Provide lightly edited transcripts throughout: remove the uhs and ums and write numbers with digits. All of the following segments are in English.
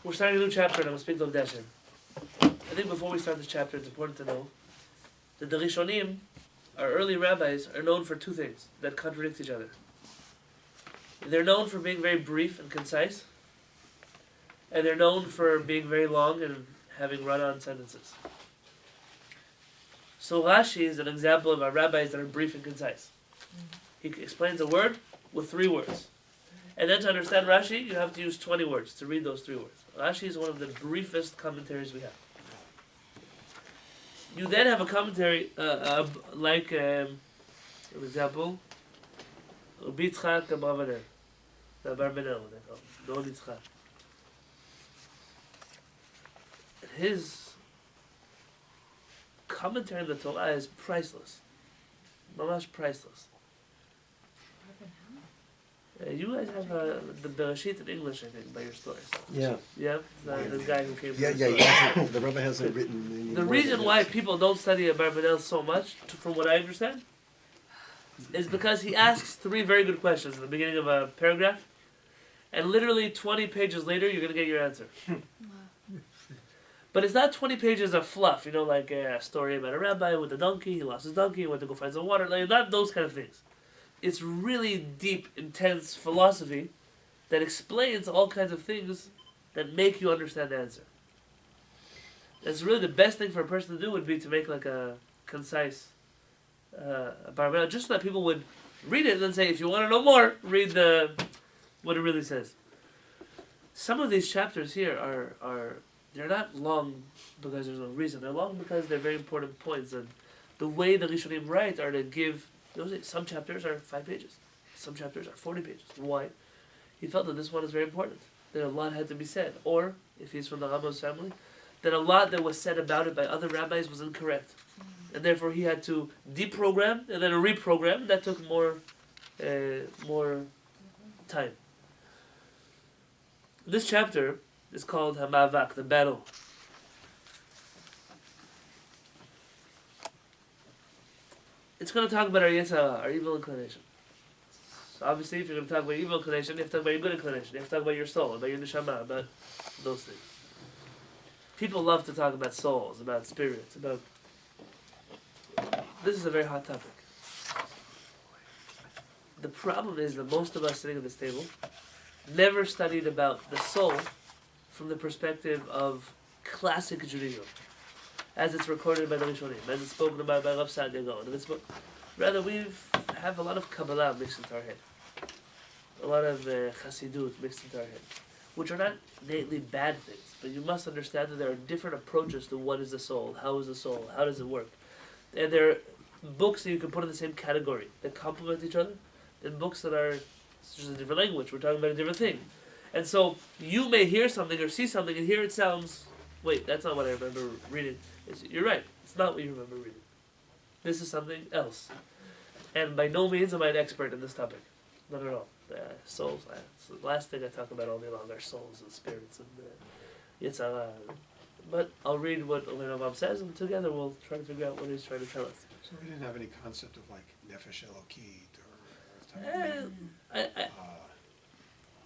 We're starting a new chapter and I'm speaking of Dashin. I think before we start this chapter, it's important to know that the Rishonim, our early rabbis, are known for two things that contradict each other. They're known for being very brief and concise, and they're known for being very long and having run-on sentences. So Rashi is an example of our rabbis that are brief and concise. He explains a word with 3 words. And then to understand Rashi, you have to use 20 words to read those 3 words. Rashi is one of the briefest commentaries we have. You then have a commentary like, for example, Rabbi Yitzchak Abravanel, the Abarbanel, they call him, Don Yitzchak. His commentary on the Torah is priceless. Mamash priceless. You guys have the Bereshit in English, I think, by your stories. Yeah. Yeah? The guy who came Yeah, yeah. The Rebbe hasn't written. The reason why people don't study Abarbanel so much, from what I understand, is because he asks 3 very good questions in the beginning of a paragraph, and literally 20 pages later, you're going to get your answer. But it's not 20 pages of fluff, you know, like a story about a rabbi with a donkey, he lost his donkey, he went to go find some water, like, not those kind of things. It's really deep, intense philosophy that explains all kinds of things that make you understand the answer. It's really the best thing for a person to do would be to make like a concise Abarbanel, just so that people would read it and then say, if you want to know more, read what it really says. Some of these chapters here are they're not long because there's no reason. They're long because they're very important points, and the way the Rishonim write are to give. Some chapters are 5 pages. Some chapters are 40 pages. Why? He felt that this one is very important. That a lot had to be said. Or, if he's from the Rambam's family, that a lot that was said about it by other rabbis was incorrect. And therefore he had to deprogram and then reprogram. That took more time. This chapter is called Hamavak, the battle. It's going to talk about our Yetzirah, our evil inclination. So obviously, if you're going to talk about evil inclination, you have to talk about your good inclination. You have to talk about your soul, about your neshama, about those things. People love to talk about souls, about spirits, about... This is a very hot topic. The problem is that most of us sitting at this table never studied about the soul from the perspective of classic Judaism, as it's recorded by the Rishonim, as it's spoken about by Rav Saadia Gaon. Rather, we have a lot of Kabbalah mixed into our head, a lot of Chassidut mixed into our head, which are not innately bad things, but you must understand that there are different approaches to what is the soul, how is the soul, how does it work. And there are books that you can put in the same category that complement each other, and books that are just a different language. We're talking about a different thing. And so you may hear something or see something, and here it sounds, wait, that's not what I remember reading. You're right. It's not what you remember reading. This is something else. And by no means am I an expert in this topic. Not at all. Souls. It's the last thing I talk about all day long are souls and spirits and Yetzirah. But I'll read what Rambam says, and together we'll try to figure out what he's trying to tell us. So we didn't have any concept of like Nefesh Elokit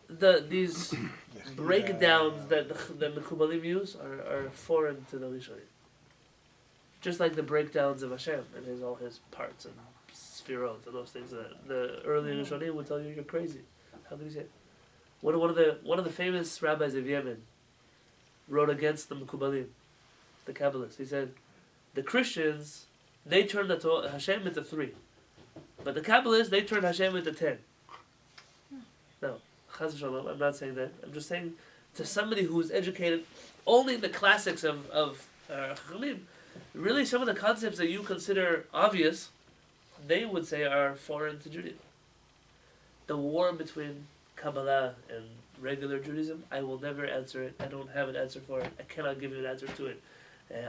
or... these breakdowns that the Mekubalim use are foreign to the Rishonim. Just like the breakdowns of Hashem and all his parts and sphirot and those things that the early Rishonim would tell you you're crazy. How could you say it? One of the famous rabbis of Yemen wrote against the Mekubalim, the Kabbalists. He said, the Christians, they turned Hashem into 3. But the Kabbalists, they turned Hashem into 10. No, Chas v'shalom, I'm not saying that. I'm just saying to somebody who is educated only in the classics of Chachamim, really some of the concepts that you consider obvious, they would say are foreign to Judaism. The war between Kabbalah and regular Judaism, I will never answer it. I don't have an answer for it. I cannot give you an answer to it.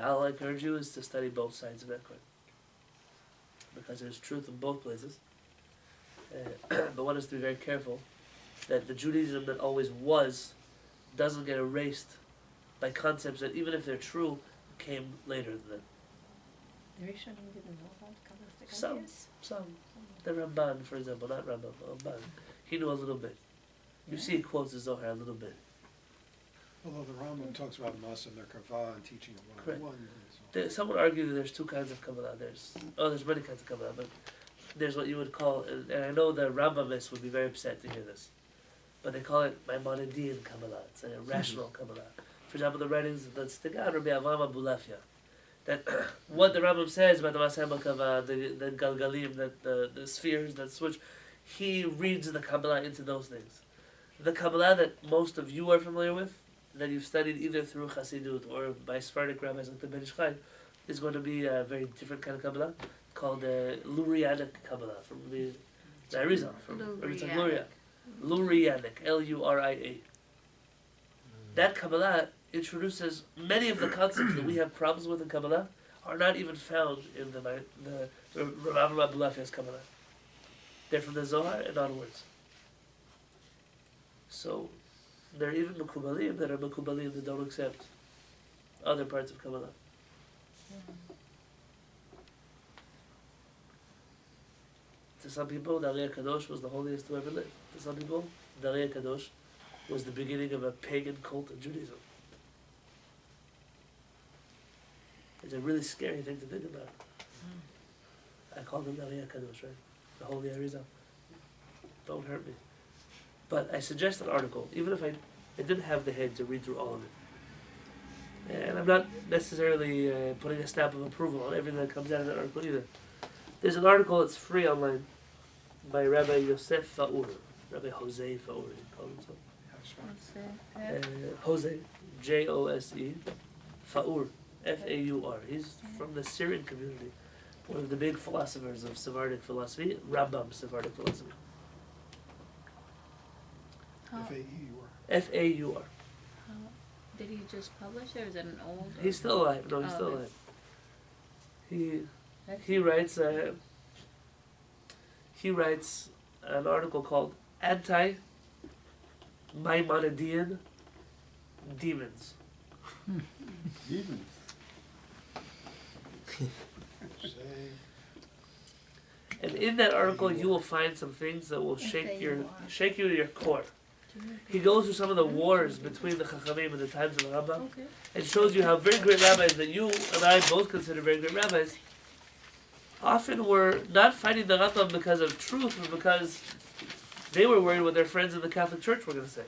All I encourage you is to study both sides of that coin, because there's truth in both places. But one has to be very careful that the Judaism that always was doesn't get erased by concepts that, even if they're true, came later than that. The Rishonim didn't know about Kabbalistic ideas? Some. The Ramban, for example, not Ramban, Ramban. He knew a little bit. You see he quotes the Zohar a little bit. Although the Rambam talks about Masa Merkava and teaching of one-on-one. Some would argue that there's two kinds of Kabbalah. There's many kinds of Kabbalah, but there's what you would call, and I know the Rambamists would be very upset to hear this, but they call it Maimonidean Kabbalah. It's a rational Kabbalah. For example, the writings of the Stigad Rabbi Avraham Abulafia, that what the Rambam says about the Maseh Merkava, the Galgalim, that the spheres that switch, he reads the Kabbalah into those things. The Kabbalah that most of you are familiar with, that you've studied either through Chassidut or by Sephardic rabbis like the Ben Ish Chai, is going to be a very different kind of Kabbalah called Lurianic Kabbalah from the Arizal, from Luria. Lurianic, Luria. That Kabbalah introduces many of the concepts that we have problems with in Kabbalah are not even found in the Rav Abulafia's Kabbalah. They're from the Zohar and onwards. So there are even Mekubalim that don't accept other parts of Kabbalah. To some people, the Aliyah Kadosh was the holiest to ever live. To some people, the Aliyah Kadosh was the beginning of a pagan cult of Judaism. It's a really scary thing to think about. I call them the Aliyah Kadosh, right? The Holy Arizal. Don't hurt me. But I suggest an article, even if I didn't have the head to read through all of it. And I'm not necessarily putting a stamp of approval on everything that comes out of that article either. There's an article that's free online by Rabbi Yosef Faur, Rabbi Jose Faur, he called himself. Jose, Jose, Faur, Faur. He's from the Syrian community, one of the big philosophers of Sephardic philosophy, Rambam Sephardic philosophy. Faur. Faur. Did he just publish it, or is it an old? He's still alive. No, he's still alive. He writes an article called Anti-Maimonidean Demons. Demons. And in that article, you will find some things that will shake you to your core. He goes through some of the wars between the Chachamim in the times of the Rambam, and shows you how very great rabbis that you and I both consider very great rabbis often were not fighting the Rambam because of truth, but because they were worried what their friends in the Catholic Church were going to say.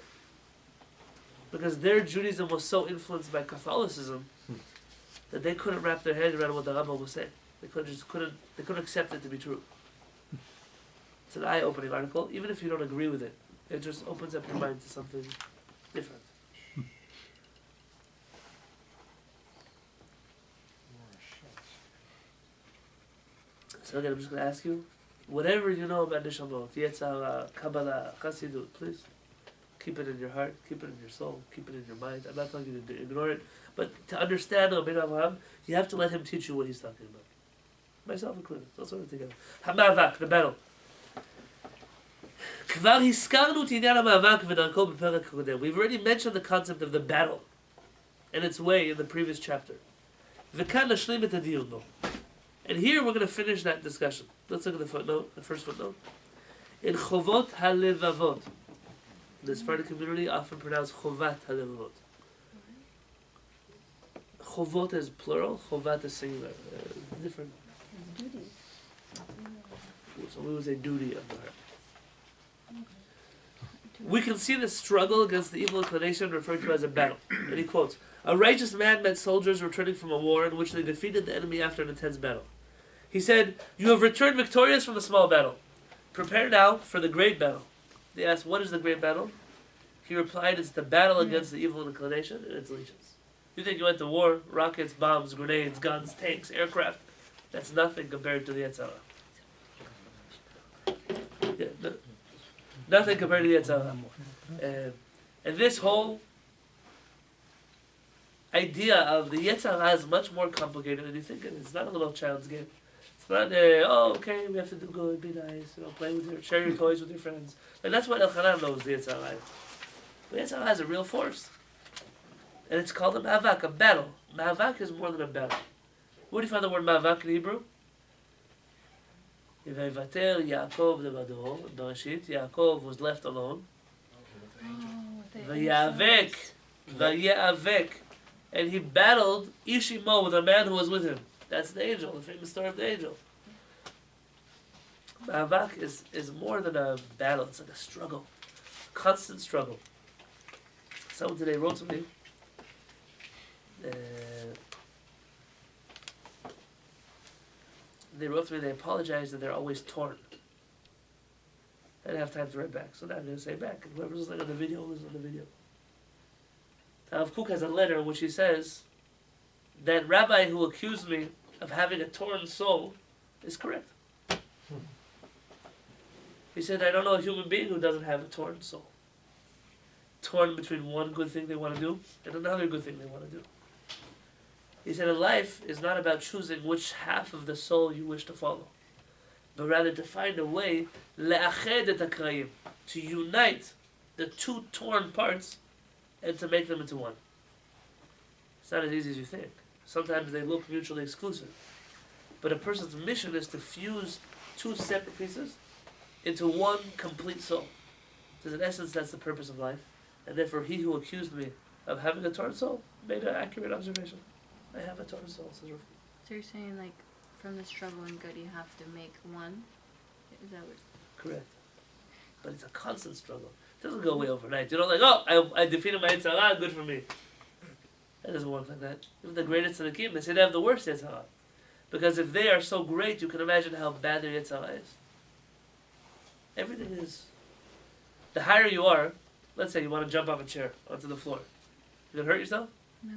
Because their Judaism was so influenced by Catholicism that they couldn't wrap their heads around what the Rambam was saying. They couldn't accept it to be true. It's an eye-opening article, even if you don't agree with it. It just opens up your mind to something different. So again, I'm just going to ask you, whatever you know about Neshamot, Yetzirah, Kabbalah, Chassidut, please keep it in your heart, keep it in your soul, keep it in your mind. I'm not telling you to ignore it, but to understand Rabbeinu Avraham, you have to let him teach you what he's talking about. Myself included. Let's sort of together. Hamavak, the battle. We've already mentioned the concept of the battle and its way in the previous chapter. And here we're going to finish that discussion. Let's look at the footnote, the first footnote. In Chovot HaLevavot, the Sephardic community often pronounced Chovat HaLevavot. Chovot is plural, Chovat is singular. Different. So it was a duty of the heart. We can see the struggle against the evil inclination referred to as a battle. And he quotes, "A righteous man met soldiers returning from a war in which they defeated the enemy after an intense battle. He said, 'You have returned victorious from the small battle. Prepare now for the great battle.' They asked, 'What is the great battle?' He replied, 'It's the battle against the evil inclination and its legions.' You think you went to war, rockets, bombs, grenades, guns, tanks, aircraft. That's nothing compared to the Yetzirah. Yeah, nothing compared to the Yetzirah. And this whole idea of the Yetzirah is much more complicated than you think it is. It's not a little child's game. It's not, okay, we have to do good, be nice, play with share your toys with your friends. And that's what Elchanan knows the Yetzirah. The Yetzirah is a real force. And it's called a ma'avak, a battle. Ma'avak is more than a battle. Where do you find the word ma'avak in Hebrew? Vayivater Yaakov levado. Bereshit, Yaakov was left alone. Vayavek Vaye'avek, and he battled Ishimo with a man who was with him. That's the angel, the famous story of the angel. Ma'avak is more than a battle, it's like a struggle. Constant struggle. Someone today wrote to me. They wrote to me, they apologized that they're always torn. I didn't have time to write back, so now I'm going to say back. And whoever's listening on the video, listen on the video. Rav Kook has a letter in which he says that rabbi who accused me of having a torn soul is correct. He said, I don't know a human being who doesn't have a torn soul. Torn between one good thing they want to do and another good thing they want to do. He said, a life is not about choosing which half of the soul you wish to follow, but rather to find a way le'ached et hakrayim, to unite the two torn parts and to make them into one. It's not as easy as you think. Sometimes they look mutually exclusive. But a person's mission is to fuse two separate pieces into one complete soul. Because in essence, that's the purpose of life. And therefore, he who accused me of having a torn soul made an accurate observation. I have a torn soul, says Rav. So you're saying, like, from the struggle and good, you have to make one? Is that what? Correct. But it's a constant struggle. It doesn't go away overnight. You don't like, oh, I defeated my Yitzhara, good for me. That doesn't work like that. Even the greatest tzaddikim, they say they have the worst Yitzhara. Because if they are so great, you can imagine how bad their Yitzhara is. Everything is... The higher you are, let's say you want to jump off a chair onto the floor. You gonna hurt yourself? No.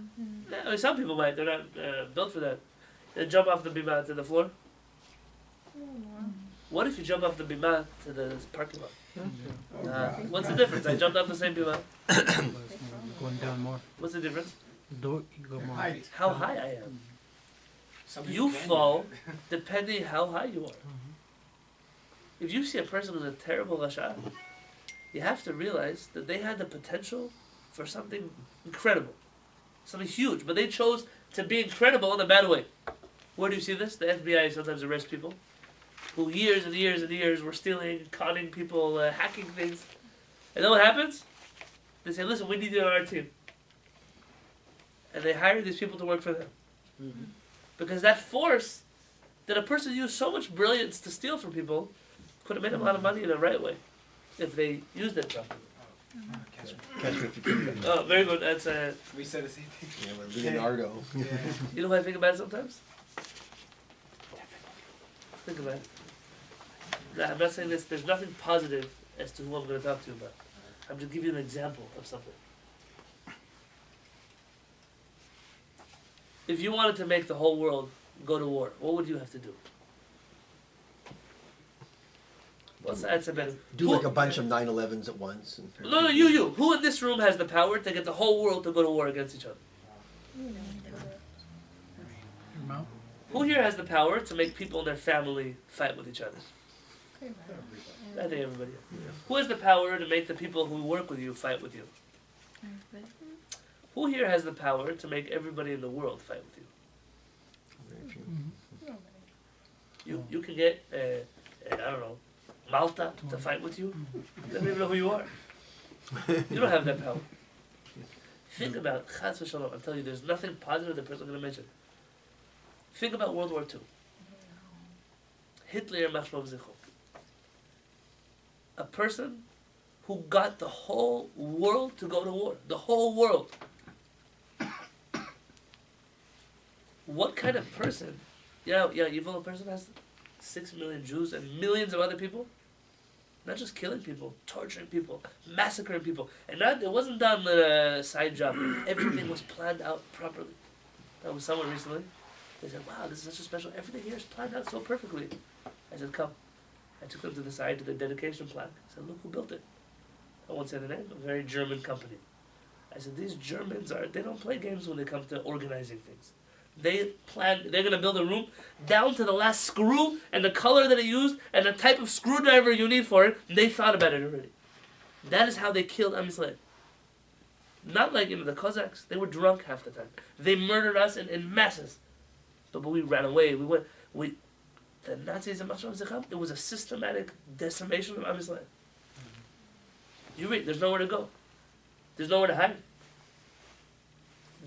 Yeah, I mean, some people might. They're not built for that. They jump off the bima to the floor. What if you jump off the bima to the parking lot? What's the difference? I jumped off the same bima. Going down more. What's the difference? You go more. Height. How high I am. You fall depending how high you are. If you see a person who's a terrible rasha, you have to realize that they had the potential for something incredible, something huge, but they chose to be incredible in a bad way. Where do you see this? The FBI sometimes arrests people who years and years and years were stealing, conning people, hacking things. And then what happens? They say, listen, we need you on our team. And they hire these people to work for them. Mm-hmm. Because that force that a person used so much brilliance to steal from people could have made them a lot of money in the right way if they used it properly. Catch me if you can. Oh, very good. That's We said the same thing. Yeah, we're Leonardo. Yeah. You know what I think about it sometimes? Think about it. Nah, I'm not saying this. There's nothing positive as to who I'm going to talk to you about. I'm just giving you an example of something. If you wanted to make the whole world go to war, what would you have to do? What's the answer better? Do like a bunch of 9/11s at once. And No, you. Who in this room has the power to get the whole world to go to war against each other? Your mouth? Who here has the power to make people in their family fight with each other? I think everybody. Yeah. Who has the power to make the people who work with you fight with you? Who here has the power to make everybody in the world fight with you? You can get, I don't know, Malta to fight with you. They don't even know who you are. You don't have that power. Think about, Chas v'shalom, I'm telling you, there's nothing positive the person is going to mention. Think about World War II. Hitler, Machshmov Zichro. A person who got the whole world to go to war. The whole world. What kind of person? Evil person has 6 million Jews and millions of other people. Not just killing people, torturing people, massacring people. And it wasn't done with a side job. Everything was planned out properly. That was someone recently. They said, wow, this is such a special, everything here is planned out so perfectly. I said, come. I took them to the side to the dedication plaque. I said, look who built it. I won't say the name, a very German company. I said, these Germans they don't play games when they come to organizing things. They're going to build a room down to the last screw and the color that it used and the type of screwdriver you need for it. They thought about it already. That is how they killed Am Yisrael. Not like the Cossacks. They were drunk half the time. They murdered us in masses. But we ran away. The Nazis in Mashram Zecham, it was a systematic decimation of Am Yisrael. You read, there's nowhere to go. There's nowhere to hide.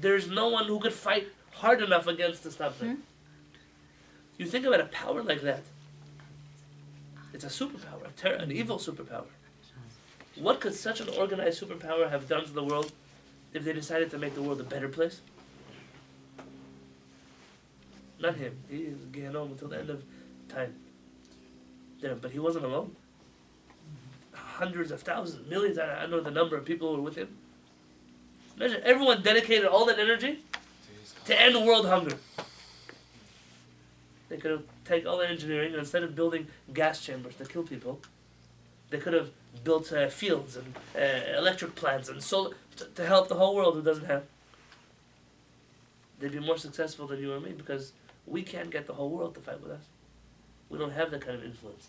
There's no one who could fight hard enough against to stop them. You think about a power like that. It's a superpower, an evil superpower. What could such an organized superpower have done to the world if they decided to make the world a better place? Not him. He is Gehenom until the end of time. There, but he wasn't alone. Hundreds of thousands, millions, I don't know the number of people who were with him. Imagine everyone dedicated all that energy to end world hunger. They could have taken all that engineering and instead of building gas chambers to kill people, they could have built fields and electric plants and solar to help the whole world who doesn't have. They'd be more successful than you or me because we can't get the whole world to fight with us. We don't have that kind of influence.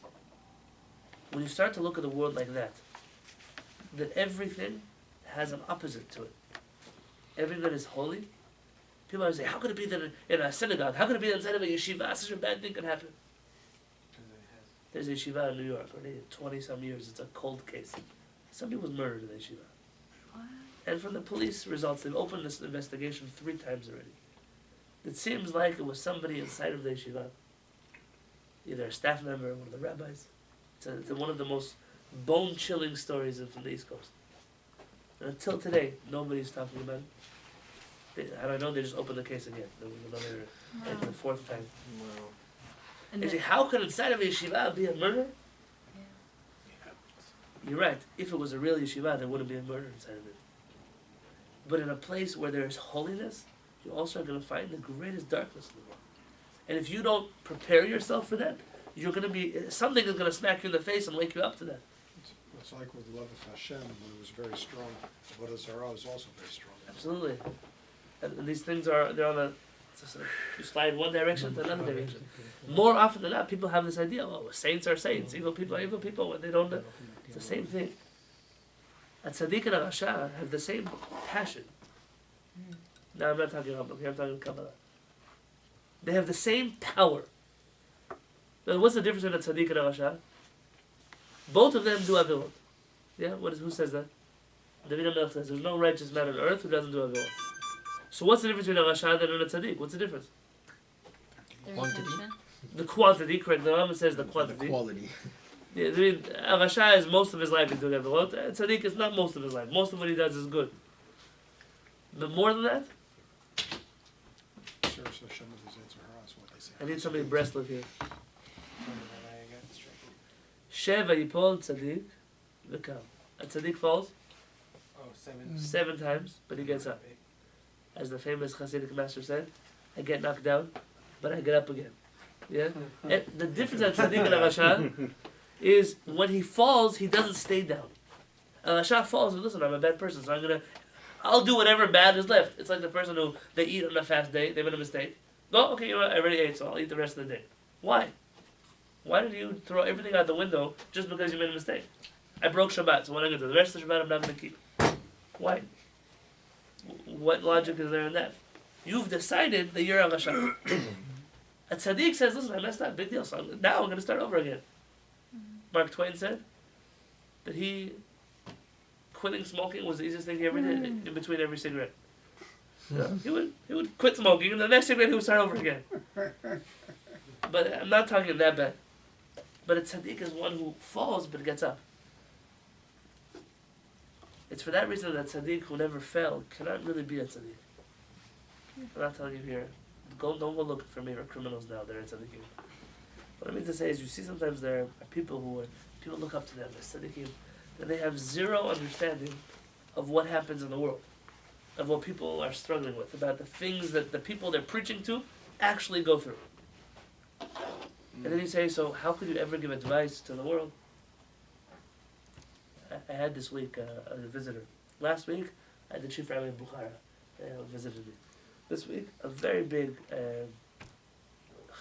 When you start to look at the world like that everything has an opposite to it. Everything that is holy, people always say, how could it be that in a synagogue, how could it be that inside of a yeshiva such a bad thing could happen? There's a yeshiva in New York, already 20-some years, it's a cold case. Somebody was murdered in the yeshiva. What? And from the police results, they've opened this investigation 3 times already. It seems like it was somebody inside of the yeshiva, either a staff member or one of the rabbis. It's one of the most bone-chilling stories from the East Coast. And until today, nobody's talking about it. I don't know, they just opened the case again. There was another, the 4th time. And They say, then, how could inside of a yeshiva be a murder? You're right. If it was a real yeshiva, there wouldn't be a murder inside of it. But in a place where there is holiness, you also are going to find the greatest darkness in the world. And if you don't prepare yourself for that, you're going to be, something is going to smack you in the face and wake you up to that. It's like with the love of Hashem, when it was very strong, Avodah Zarah is also very strong. Absolutely. And these things are, they're on a, you slide one direction to another direction. More often than not, people have this idea, oh, saints are saints, evil people are evil people, when they don't, it's the same thing. A tzaddik and a rasha have the same passion. Now I'm not talking about here, I'm talking Kabbalah. They have the same power. Now, what's the difference between a tzaddik and a rasha? Both of them do avilot. Yeah, who says that? David HaMelech says, there's no righteous man on earth who doesn't do avilot. So what's the difference between a rasha and a tzaddik? What's the difference? their Quantity. intention. The quantity, correct. The Rambam says the The quantity. quality. Yeah, I mean, a rasha is most of his life is doing avilot. A tzaddik is not most of his life. Most of what he does is good. But more than that, Serves Hashem with his Yetzirah, is what they say. I need somebody breastlit here. Sheva yipol tzaddik v'kam. A tzaddik falls Oh, 7. 7 times, but he gets up. As the famous Hasidic master said, I get knocked down, but I get up again. Yeah? And the difference between tzaddik and a rasha is when he falls, he doesn't stay down. A rasha falls, and listen, I'm a bad person, so I'll do whatever bad is left. It's like the person who, they eat on a fast day, they made a mistake. Oh, okay, you know what, I already ate, so I'll eat the rest of the day. Why? Why did you throw everything out the window just because you made a mistake? I broke Shabbat, so what am I going to do? The rest of Shabbat I'm not going to keep. Why? What logic is there in that? You've decided that you're a rasha. A tzaddik says, listen, I messed up, big deal, so now I'm going to start over again. Mark Twain said that quitting smoking was the easiest thing he ever did in between every cigarette. Yeah. He would quit smoking, and the next cigarette he would start over again. But I'm not talking that bad. But a tzaddik is one who falls but gets up. It's for that reason that tzaddik who never fell cannot really be a tzaddik. I'm not telling you here. Don't go look for me for criminals now. They're tzaddikim. What I mean to say is, you see sometimes there are people people look up to them as tzaddikim, and they have zero understanding of what happens in the world, of what people are struggling with, about the things that the people they're preaching to actually go through. And then you say, so how could you ever give advice to the world? I had this week a visitor. Last week, I had the chief rabbi of Bukhara visited me. This week, a very big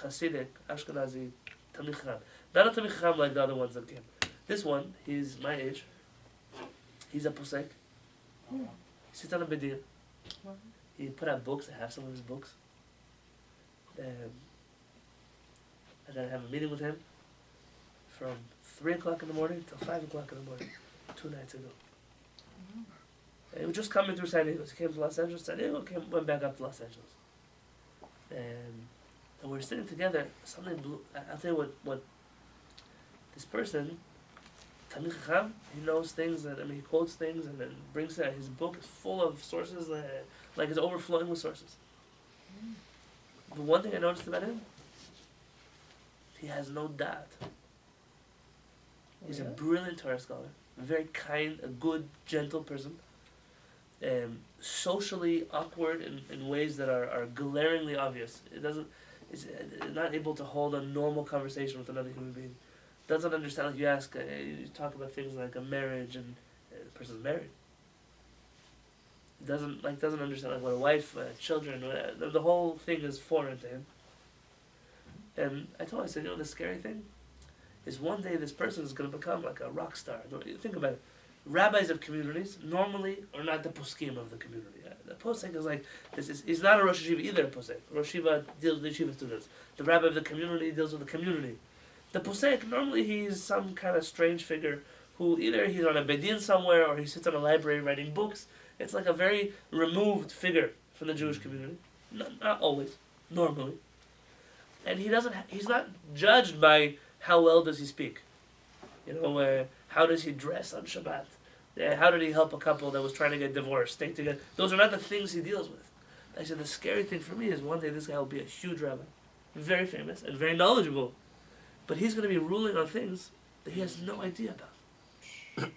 Hasidic, Ashkenazi, Talmid Chacham. Not a Talmid Chacham like the other ones that came. This one, he's my age. He's a posek. He sits on a bedin. He put out books. I have some of his books. I gotta have a meeting with him from 3 o'clock in the morning till 5 o'clock in the morning, 2 nights ago. And he was just coming through San Diego. He came to Los Angeles. San Diego went back up to Los Angeles. And we were sitting together. Something blew. I'll tell you what this person, Talmid Chacham, he knows things. He quotes things and then brings it. His book is full of sources, like it's overflowing with sources. The one thing I noticed about him, he has no doubt. He's a brilliant Torah scholar, a very kind, a good, gentle person. Socially awkward in ways that are glaringly obvious. Is not able to hold a normal conversation with another human being. Doesn't understand. Like you talk about things like a marriage and the person's married. Doesn't understand like what a wife, children, the whole thing is foreign to him. And I told him, I said, the scary thing is one day this person is going to become like a rock star. Think about it. Rabbis of communities normally are not the poskim of the community. The posek is like he's not a Rosh Yeshiva either. A posek. Rosh Yeshiva deals with the yeshiva students. The rabbi of the community deals with the community. The posek normally he's some kind of strange figure who either he's on a bedin somewhere or he sits in a library writing books. It's like a very removed figure from the Jewish community. Not always, normally. And he's not judged by how well does he speak. How does he dress on Shabbat? How did he help a couple that was trying to get divorced, stay together? Those are not the things he deals with. I said, the scary thing for me is one day this guy will be a huge rabbi. Very famous and very knowledgeable. But he's going to be ruling on things that he has no idea about. That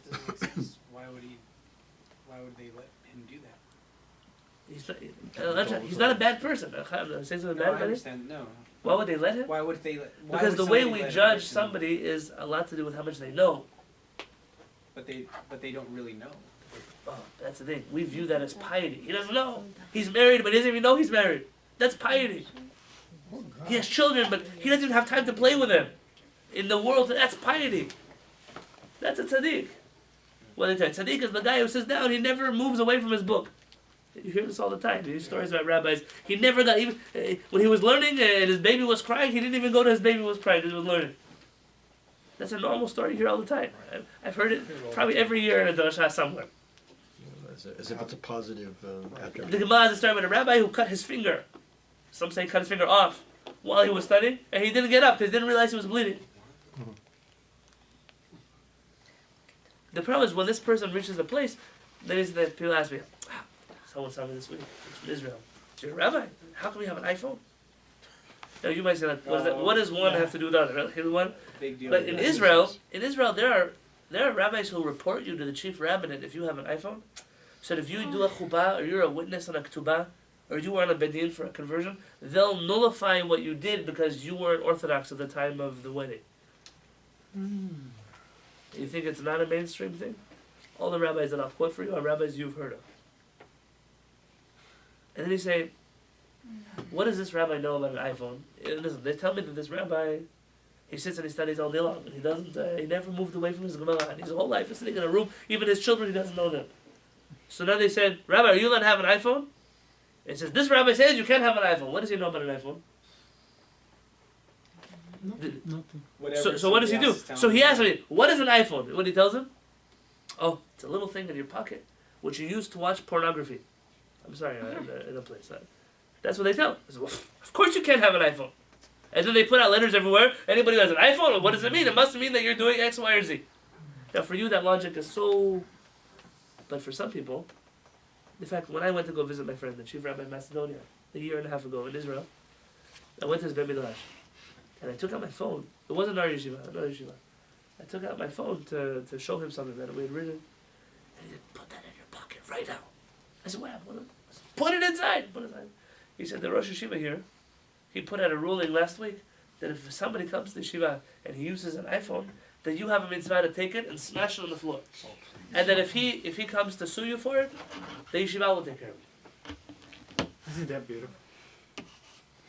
doesn't make sense. Why would they let him do that? He's not a bad person. Say something bad I about him? understand. No. Why would they let him? Why would they let? Why Because would the way somebody we let a judge person- somebody is a lot to do with how much they know. But they don't really know. Oh, that's the thing. We view that as piety. He doesn't know. He's married, but he doesn't even know he's married. That's piety. He has children, but he doesn't even have time to play with them. In the world, that's piety. That's a tzaddik. What they tell you, tzaddik is the guy who sits down, he never moves away from his book. You hear this all the time. You hear stories about rabbis. He never got, even when he was learning and his baby was crying, he didn't even go to his baby was crying, he was learning. That's a normal story you hear all the time. I've heard it probably every year in a drasha somewhere. As if it's a positive after. The Gemara is a story about a rabbi who cut his finger. Some say he cut his finger off while he was studying, and he didn't get up because he didn't realize he was bleeding. The problem is when this person reaches a place, then people ask me, someone saw me this week, it's from Israel. You're a rabbi, how can we have an iPhone? Now you might say, like, what does one have to do with the other? Big deal. But in Israel, there are rabbis who will report you to the chief rabbinate if you have an iPhone. So if you do a chupah, or you're a witness on a ketubah, or you were on a bedin for a conversion, they'll nullify what you did because you weren't Orthodox at the time of the wedding. You think it's not a mainstream thing? All the rabbis that I'll quote for you are rabbis you've heard of. And then you say, what does this rabbi know about an iPhone? Listen, they tell me that this rabbi, he sits and he studies all day long, and he never moved away from his Gemara, and his whole life is sitting in a room, even his children, he doesn't know them. So now they said, Rabbi, are you allowed to have an iPhone? It says, this rabbi says you can't have an iPhone. What does he know about an iPhone? Nothing. So what does he do? So he asks me, what is an iPhone? What he tells him? Oh, it's a little thing in your pocket, which you use to watch pornography. I'm sorry, in a place. That's what they tell him. I said, well, of course you can't have an iPhone. And then they put out letters everywhere. Anybody who has an iPhone, well, what does it mean? It must mean that you're doing X, Y, or Z. Now for you, that logic is so... But for some people, in fact, when I went to go visit my friend, the chief rabbi of Macedonia, a year and a half ago in Israel, I went to his Beit Midrash. And I took out my phone. It wasn't our yeshiva, another yeshiva. I took out my phone to show him something that we had written. And he said, put that in your pocket right now. I said, what happened? I said, put it inside. Put it inside. He said, the Rosh Yeshiva here, he put out a ruling last week that if somebody comes to yeshiva and he uses an iPhone, that you have a mitzvah to take it and smash it on the floor. And then if he comes to sue you for it, the yeshiva will take care of it. Isn't that beautiful?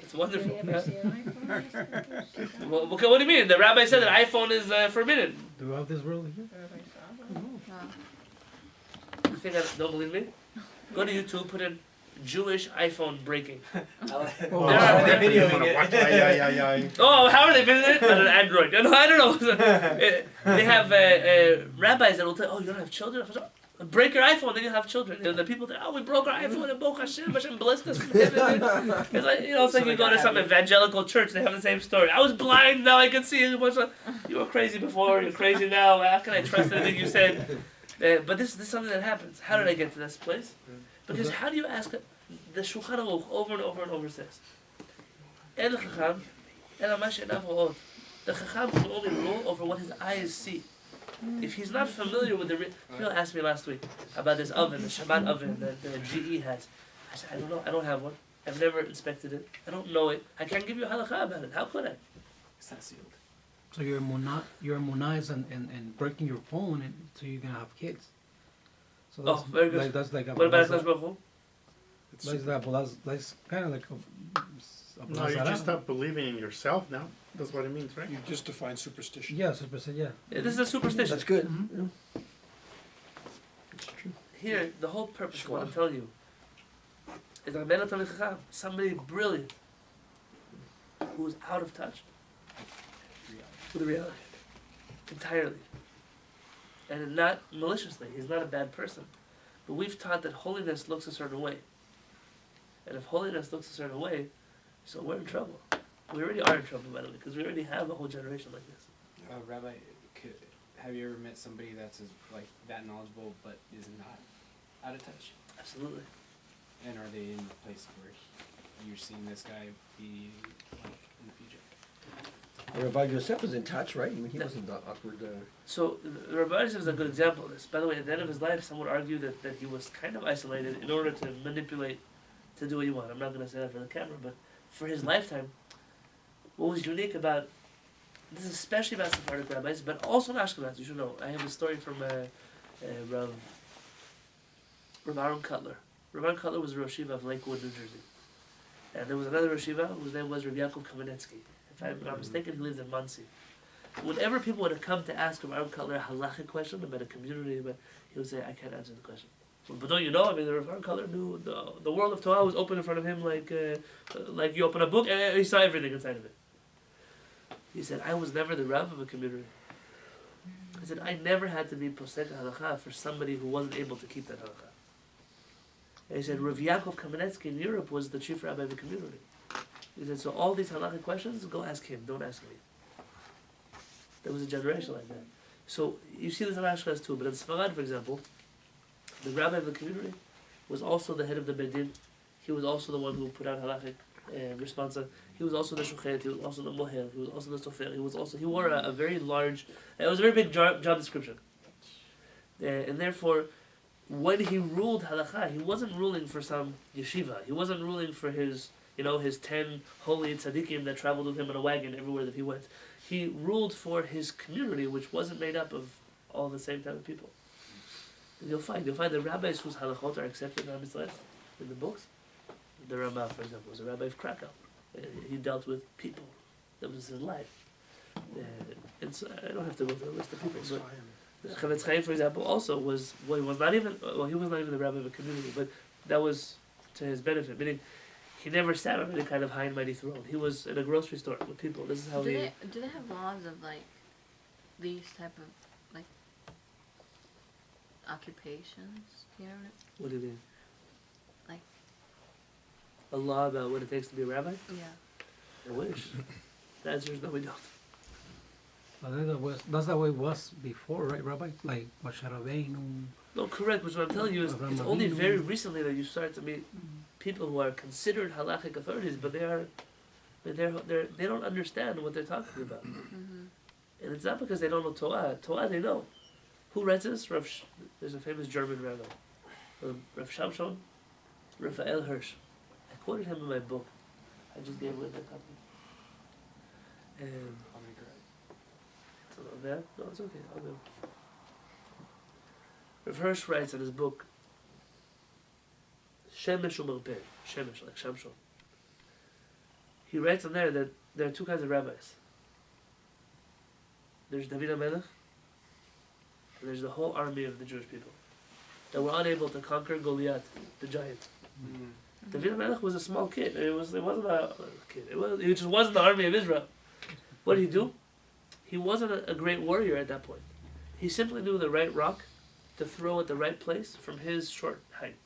It's wonderful. Did you ever see an iPhone? Well, what do you mean? The rabbi said that iPhone is forbidden. Do you have this rule here? Everybody saw them. Wow. You think I don't believe me? Go to YouTube, put in Jewish iPhone breaking. Oh, They're videoing it. Oh, how are they visiting it? On an Android. No, I don't know. They have rabbis that will tell, oh, you don't have children? Break your iPhone, then you'll have children. And the people think, oh, we broke our iPhone and Baruch Hashem blessed us from heaven. It's like, it's like you go to some evangelical church, they have the same story. I was blind, now I can see. You were crazy before, you're crazy now. How can I trust anything you said? But this is something that happens. How did I get to this place? Because how do you ask the Shulchan Aruch over and over and over says, El Chacham, El Amash Enav Ro'ot. The Chacham can only rule over what his eyes see. If he's not familiar with people asked me last week about this oven, the Shabbat oven that the GE has. I said, I don't know, I don't have one. I've never inspected it. I don't know it. I can't give you a halakha about it. How could I? It's not sealed. So you're immunized and breaking your phone, and so you're gonna have kids. So that's, very good. Like, that's like a What about Akash Baruch Hu? that's kind of like a No, you just stop believing in yourself now. That's what it means, right? You just define superstition. Yeah, superstition. Yeah. This is a superstition. That's good. Mm-hmm. Yeah. It's true. Here, the whole purpose of what I'm telling you is Rabbi Yonatan Halevy, somebody brilliant who's out of touch with the reality entirely, and not maliciously. He's not a bad person, but we've taught that holiness looks a certain way, and if holiness looks a certain way, so we're in trouble. We already are in trouble, by the way, because we already have a whole generation like this. Rabbi, have you ever met somebody that's that knowledgeable but is not out of touch? Absolutely. And are they in the place where you're seeing this guy be in the future? Rabbi Yosef was in touch, right? I mean, he wasn't that awkward. So Rabbi Yosef is a good example of this. By the way, at the end of his life, some would argue that he was kind of isolated in order to manipulate, to do what you want. I'm not going to say that for the camera, but for his lifetime, what was unique about this, is especially about Sephardic rabbis, but also in Ashkenaz, you should know. I have a story from Rav Aaron Cutler. Rav Aaron Cutler was a Rosh Yeshiva of Lakewood, New Jersey. And there was another Rosh Yeshiva whose name was Rabbi Yaakov Kamenetsky. If I'm not mistaken, he lived in Monsey. Whenever people would have come to ask Rav Aaron Cutler a halachic question about a community, he would say, I can't answer the question. But don't you know, I mean, the Rav Aaron Cutler knew the world of Torah was open in front of him like you open a book and he saw everything inside of it. He said, I was never the Rav of a community. He said, I never had to be posek halakha for somebody who wasn't able to keep that halakha. And he said, Rav Yaakov Kamenetsky in Europe was the chief rabbi of the community. He said, so all these halakhic questions, go ask him, don't ask me. There was a generation like that. So you see this in Ashkenaz too, but in Sfarad, for example, the rabbi of the community was also the head of the Bedin. He was also the one who put out halakhic responsa. He was also the shochet. He was also the mohel. He was also the sofer. He wore a very large. It was a very big job description. And therefore, when he ruled halakha, he wasn't ruling for some yeshiva. He wasn't ruling for his 10 holy tzaddikim that traveled with him in a wagon everywhere that he went. He ruled for his community, which wasn't made up of all the same type of people. And you'll find the rabbis whose halachot are accepted in Israel in the books. The Rambam, for example, was a rabbi of Krakow. He dealt with people. That was his life. And so I don't have to go through the list of people. But Chavetz Chaim, for example, also he was not even the rabbi of a community, but that was to his benefit. Meaning, he never sat on any kind of high and mighty throne. He was in a grocery store with people. This is how do they have laws of these type of occupations here? What do you mean? Like a law about what it takes to be a rabbi? Yeah. I wish. The answer is no, we don't. That's the way it was before, right, Rabbi? Like Moshe Rabbeinu. No, correct. But what I'm telling you is, it's only very recently that you start to meet people who are considered halachic authorities, but they don't understand what they're talking about. Mm-hmm. And it's not because they don't know Torah. Torah they know. Who writes this? There's a famous German rabbi, Rav Shamshon Raphael Hirsch. I quoted him in my book. I just gave away that copy. And no, it's okay. I'll go. Rav Hirsch writes in his book, Shemesh u'Marpeh, Shemesh, like Shamshon. He writes in there that there are two kinds of rabbis. There's David HaMelech, and there's the whole army of the Jewish people that were unable to conquer Goliath, the giant. Mm-hmm. David HaMelech was a small kid. It wasn't a kid. It just wasn't the army of Israel. What did he do? He wasn't a great warrior at that point. He simply knew the right rock to throw at the right place from his short height.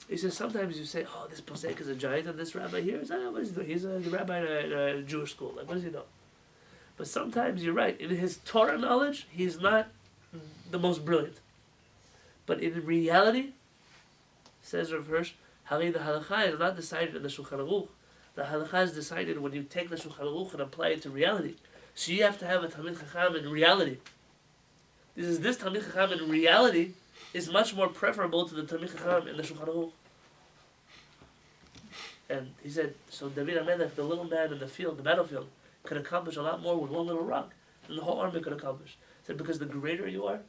He says sometimes you say, "Oh, this posek is a giant, and this rabbi here is what is he doing? He's a rabbi in a Jewish school. Like, what does he know?" But sometimes you're right. In his Torah knowledge, he's not the most brilliant. But in reality, says Rav Hirsch, Hari the halakha is not decided in the Shulchan Aruch. The halakha is decided when you take the Shulchan Aruch and apply it to reality. So you have to have a Talmid Chacham in reality. This Talmid Chacham in reality is much more preferable to the Talmid Chacham in the Shulchan Aruch. And he said, so David HaMelech, the little man in the field, the battlefield, could accomplish a lot more with one little rock than the whole army could accomplish. He said, because the greater you are,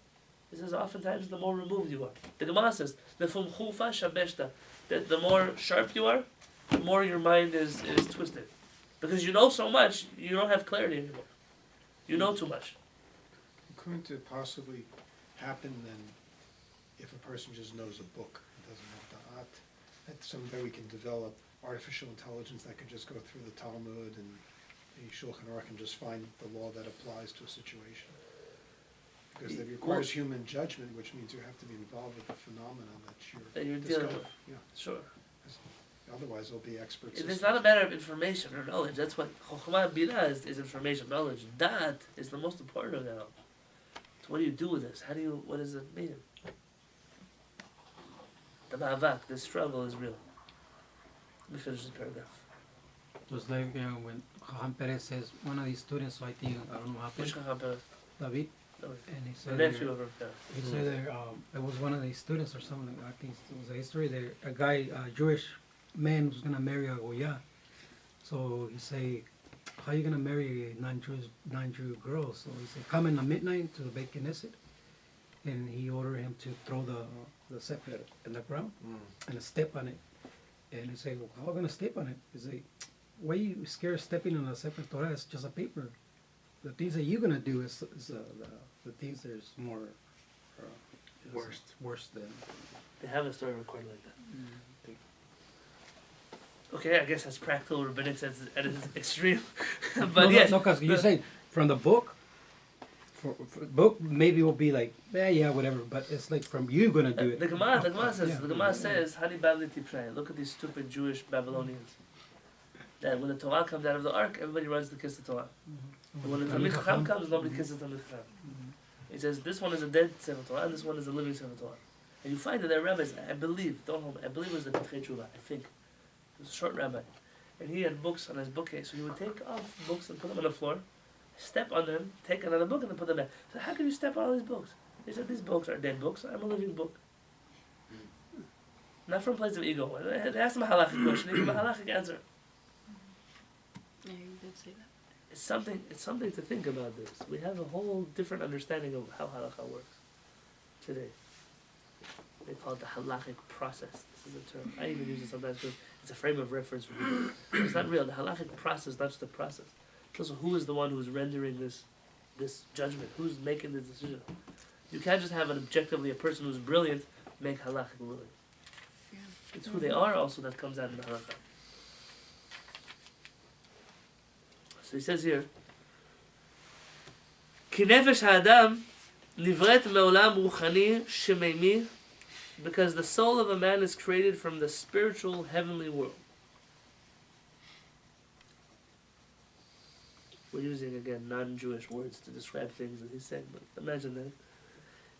he says, oftentimes the more removed you are. The Gemara says, the more sharp you are, the more your mind is twisted. Because you know so much, you don't have clarity anymore. You know too much. Couldn't it possibly happen then if a person just knows a book and doesn't have da'at, that someday we can develop artificial intelligence that can just go through the Talmud and the Shulchan Aruch and just find the law that applies to a situation? Because it requires human judgment, which means you have to be involved with the phenomena that You're discovering. dealing with. Yeah. Sure. Otherwise, they'll be experts. It's not a matter of information or knowledge. That's what Chokhmah Bina is information, knowledge. That is the most important of that all. So what do you do with this? What does it mean? The ma'avak, the struggle is real. Let me finish this paragraph. Just like when Chacham Perez says, one of these students, so I think, I don't know how Which Chacham Perez? David, David. and he The said, nephew of Rav Perez. he said it was one of these students or something, I think it was a history there, a guy, a Jewish man was gonna marry a Goya. So he say, how you gonna marry a non-Jew girl? So he said, come in at midnight to the Beit Knesset, and he ordered him to throw the sefer in the ground and step on it. And he said, well, how am I gonna step on it? He said, why are you scared of stepping on a sefer Torah? It's just a paper. The things that you're gonna do is the things that is more worse than. They have a story recorded like that. Okay, I guess that's practical rabbinic sense at its extreme. But yes. No, because you say from the book, for book maybe will be like, yeah, whatever. But it's like from you gonna do it. The Gemara says, Yeah. the Gemara says, Hani Babli Tipshay. Look at these stupid Jewish Babylonians. That when the Torah comes out of the ark, everybody runs to kiss the Torah. And when the Talmid Chacham comes, nobody kisses the Talmid Chacham. He says, this one is a dead Sefer Torah, and this one is a living Sefer Torah. And you find that their rabbis, I believe, don't hold me, I believe it was the Petrei Tshuva, I think. He was a short rabbi. And he had books on his bookcase, so he would take off books and put them on the floor, step on them, take another book, and then put them back. So how can you step on all these books? He said, these books are dead books, I'm a living book. Not from a place of ego. They asked him a halachic question, he gave him a halachic answer. Yeah, you did say that. It's something to think about this. We have a whole different understanding of how halakha works today. They call it the halachic process. This is a term. I even use it sometimes because it's a frame of reference for people. But it's not real. The halachic process is not just a process. It's also who is the one who's rendering this judgment. Who's making the decision. You can't just have a person who's brilliant make halachic ruling. Yeah. It's who they are also that comes out in the halakha. So he says here, Ki nefesh ha'adam nivret me'olam ruchani shememi, because the soul of a man is created from the spiritual heavenly world. We're using again non-Jewish words to describe things that he's saying, but imagine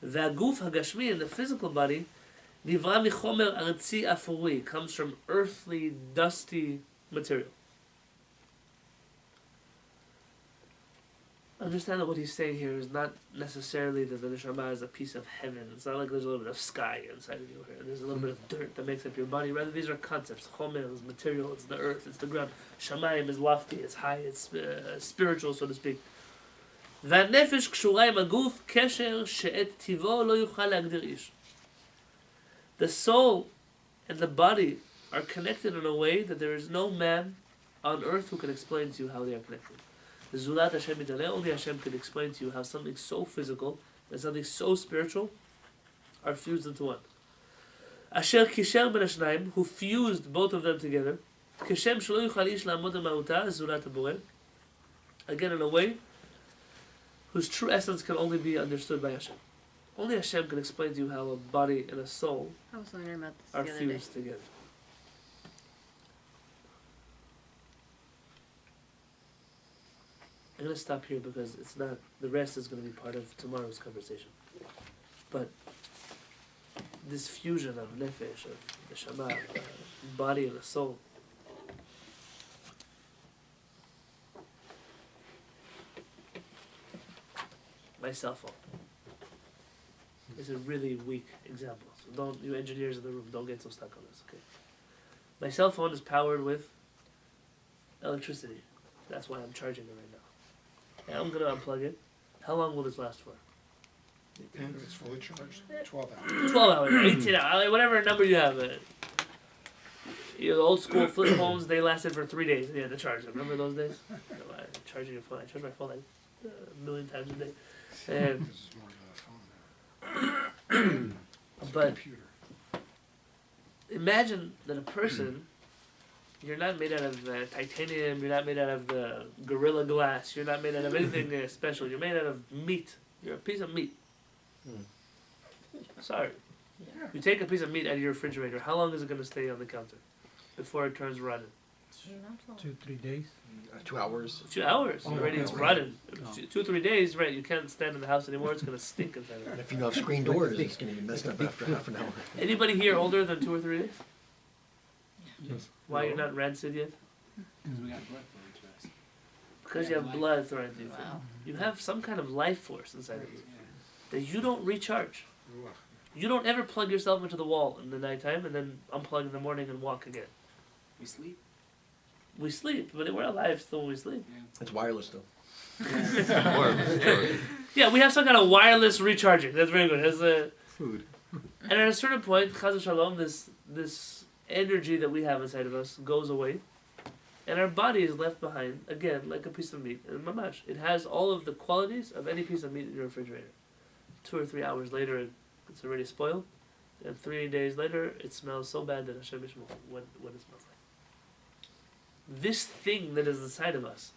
that. V'aguf hagashmi, in the physical body, nivra michomer artzi afuri, comes from earthly, dusty material. Understand that what he's saying here is not necessarily that the neshama is a piece of heaven. It's not like there's a little bit of sky inside of you here. There's a little bit of dirt that makes up your body. Rather, these are concepts. Chomer is material. It's the earth. It's the ground. Shamayim is lofty. It's high. It's spiritual, so to speak. והנפש קשורה עם הגוף קשר שאת טיבו לא יוכל להגדיר איש. The soul and the body are connected in a way that there is no man on earth who can explain to you how they are connected. Zulat Hashem Midaleh, only Hashem can explain to you how something so physical and something so spiritual are fused into one. Asher kisher ben hashnayim, who fused both of them together. Kishem shelo yuchal ish la'amod ma'uta, Zulat HaBoreh. Again, in a way whose true essence can only be understood by Hashem. Only Hashem can explain to you how a body and a soul I was wondering about this are the other day. fused together. I'm going to stop here because it's not, the rest is going to be part of tomorrow's conversation. But this fusion of nefesh, of the Shema, body and the soul, my cell phone is a really weak example. So don't, you engineers in the room, don't get so stuck on this, okay? My cell phone is powered with electricity. That's why I'm charging it right now. And I'm gonna unplug it. How long will this last for? If it's fully charged, 12 hours. 12 hours, 18 hours, whatever number you have. You know, the old school flip phones, they lasted for 3 days. You had to charge them. Remember those days? Charging your phone. I charge my phone like a million times a day. And This is more than a phone. It's a but computer. imagine that a person, you're not made out of titanium, you're not made out of the gorilla glass, you're not made out of anything special, you're made out of meat. You're a piece of meat. Sorry. You take a piece of meat out of your refrigerator, how long is it going to stay on the counter before it turns rotten? Not 2-3 days. 2 hours. 2 hours. Oh, Already it's okay. rotten. Oh. 2-3 days, right, you can't stand in the house anymore, it's going to stink inside of And it. if you don't have screen doors, it's gonna be messed up after half an hour. Anybody here older than 2 or 3 days? Yes. Why you're not rancid yet? Because we got blood flowing to us. Because you have blood thrown into you. Wow. You have some kind of life force inside of you Yeah. that you don't recharge. Ruach. You don't ever plug yourself into the wall in the nighttime and then unplug in the morning and walk again. We sleep. We sleep, but we're alive still when we sleep. It's wireless though. Yeah, we have some kind of wireless recharging. That's very good. Food. And at a certain point, Chaz Shalom, this energy that we have inside of us goes away, and our body is left behind again like a piece of meat. And mamash, it has all of the qualities of any piece of meat in your refrigerator. 2 or 3 hours later, it's already spoiled, and 3 days later, it smells so bad that Hashem Yishmor what it smells like. This thing that is inside of us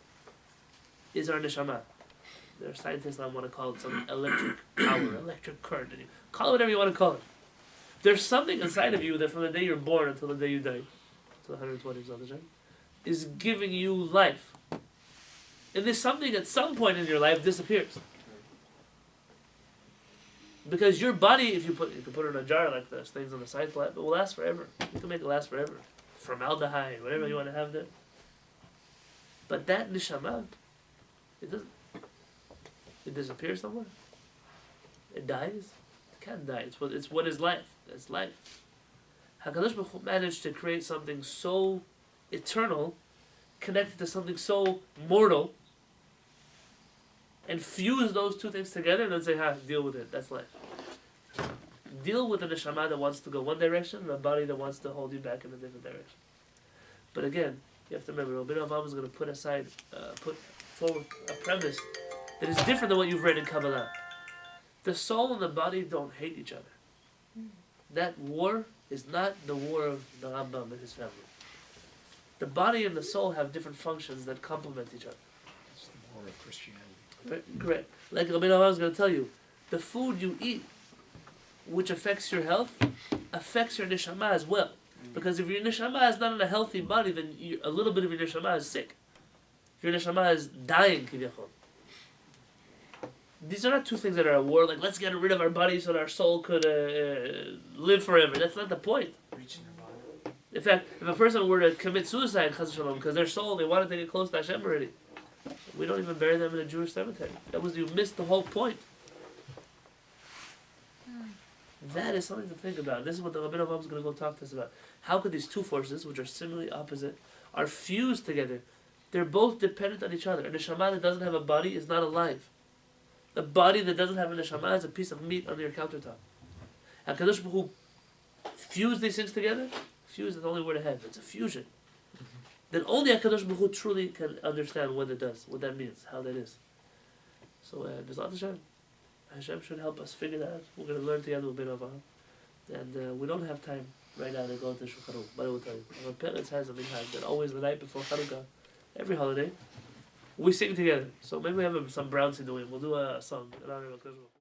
is our neshama. There are scientists that want to call it some electric power, electric current. And you call it whatever you want to call it. There's something inside of you that from the day you're born until the day you die, until 120 years, is giving you life. And this something at some point in your life disappears. Because your body, if you can put it in a jar like this, things on the side flat, it will last forever. You can make it last forever. Formaldehyde, whatever you want to have there. But that neshama, it doesn't. It disappears somewhere. It dies. It can't die. It's what is life. It's life. HaKadosh Baruch Hu managed to create something so eternal, connected to something so mortal, and fuse those two things together and then say, deal with it. That's life. Deal with the neshama that wants to go one direction and a body that wants to hold you back in a different direction. But again, you have to remember, Rabbi Yonatan is going to put forward a premise that is different than what you've read in Kabbalah. The soul and the body don't hate each other. That war is not the war of the Rambam and his family. The body and the soul have different functions that complement each other. It's the war of Christianity. Right? Correct. Like Rabbi Yonatan was going to tell you, the food you eat, which affects your health, affects your neshama as well. Because if your neshama is not in a healthy body, then a little bit of your neshama is sick. Your neshama is dying, kiviyachol. These are not two things that are at war, like let's get rid of our body so that our soul could live forever. That's not the point. Reaching their body. In fact, if a person were to commit suicide, chas v'shalom, because their soul, they wanted to get close to Hashem already, we don't even bury them in a Jewish cemetery. You missed the whole point. That is something to think about. This is what the Rabbi Yonatan is going to go talk to us about. How could these two forces, which are seemingly opposite, are fused together? They're both dependent on each other. A neshama that doesn't have a body is not alive. A body that doesn't have a neshama is a piece of meat on your countertop. And Kadosh Baruch Hu fused these things together. Fuse is the only word I have. It's a fusion. Then only HaKadosh Baruch Hu truly can understand what it does, what that means, how that is. So, B'ezrat Hashem, Hashem should help us figure that out. We're going to learn together with Rabbi Yonatan. And we don't have time right now to go into Shulchan Aruch, but I will tell you. Our parents has a minhag that always the night before Hanukkah, every holiday, we sing together. So maybe we have some brown doing. We'll do a song in honor of HaKadosh Baruch Hu.